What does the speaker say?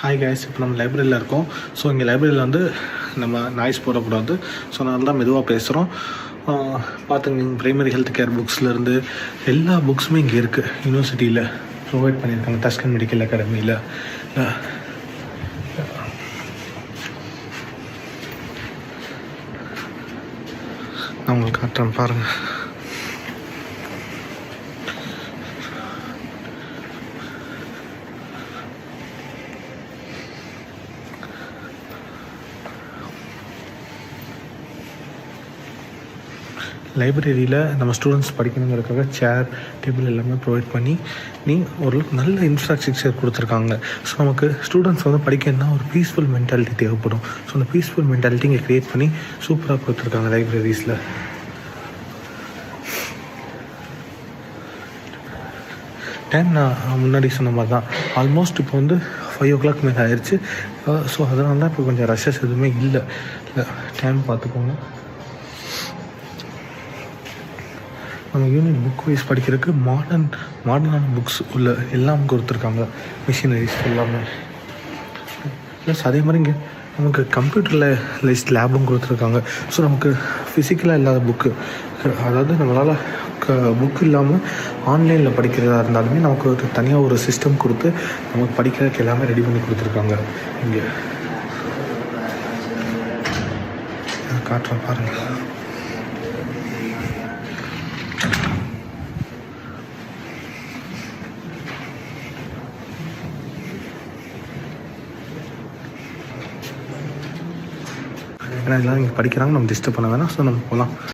Hi guys, இப்போ நம்ம லைப்ரரியில் இருக்கோம். ஸோ இங்கே லைப்ரரியில் வந்து நம்ம நாய்ஸ் போடக்கூடாது. ஸோ அதனால தான் மெதுவாக பேசுகிறோம். பார்த்துங்க, ப்ரைமரி ஹெல்த் கேர் புக்ஸ்லேருந்து எல்லா புக்ஸுமே இங்கே இருக்குது. யூனிவர்சிட்டியில் ப்ரொவைட் பண்ணியிருக்காங்க, டஸ்கன் மெடிக்கல் அகாடமியில். நான் உங்களுக்கு காட்டுறேன் பாருங்கள். லைப்ரரியில் நம்ம ஸ்டூடெண்ட்ஸ் படிக்கணுங்கிறதுக்காக சேர், டேபிள் எல்லாமே ப்ரொவைட் பண்ணி ஓரளவுக்கு நல்ல இன்ஃப்ராஸ்ட்ரக்சர் கொடுத்துருக்காங்க. ஸோ நமக்கு ஸ்டூடெண்ட்ஸ் வந்து படிக்கணும்னா ஒரு பீஸ்ஃபுல் மென்டாலிட்டி தேவைப்படும். ஸோ அந்த பீஸ்ஃபுல் மென்டாலிட்டி இங்கே க்ரியேட் பண்ணி சூப்பராக கொடுத்துருக்காங்க லைப்ரரிஸில். டைம் நான் முன்னாடி சொன்ன மாதிரி தான், ஆல்மோஸ்ட் இப்போ வந்து 5 o'clock மேலே ஆயிடுச்சு. ஸோ அதனால தான் இப்போ கொஞ்சம் ரஷ்ஷஸ் எதுவுமே இல்லை. டைம் பார்த்துக்கோங்க. நம்ம யூனிட் புக் வைஸ் படிக்கிறதுக்கு மாடர்னான புக்ஸ் உள்ள எல்லாம் கொடுத்துருக்காங்க, மிஷினரிஸ் எல்லாமே. ப்ளஸ் அதே மாதிரி இங்கே நமக்கு கம்ப்யூட்டரில் லேபும் கொடுத்துருக்காங்க. ஸோ நமக்கு ஃபிசிக்கலாக இல்லாத புக்கு, அதாவது நம்மளால் புக் இல்லாமல் ஆன்லைனில் படிக்கிறதா இருந்தாலுமே நமக்கு ஒரு தனியாக ஒரு சிஸ்டம் கொடுத்து நமக்கு படிக்கிறதுக்கு எல்லாமே ரெடி பண்ணி கொடுத்துருக்காங்க. இங்கே காட்டுறேன் பாருங்கள். ஏன்னா எல்லாம் இங்கே படிக்கிறாங்க, நம்ம டிஸ்டர்ப் பண்ண வேணாம். ஸோ நம்ம போகலாம்.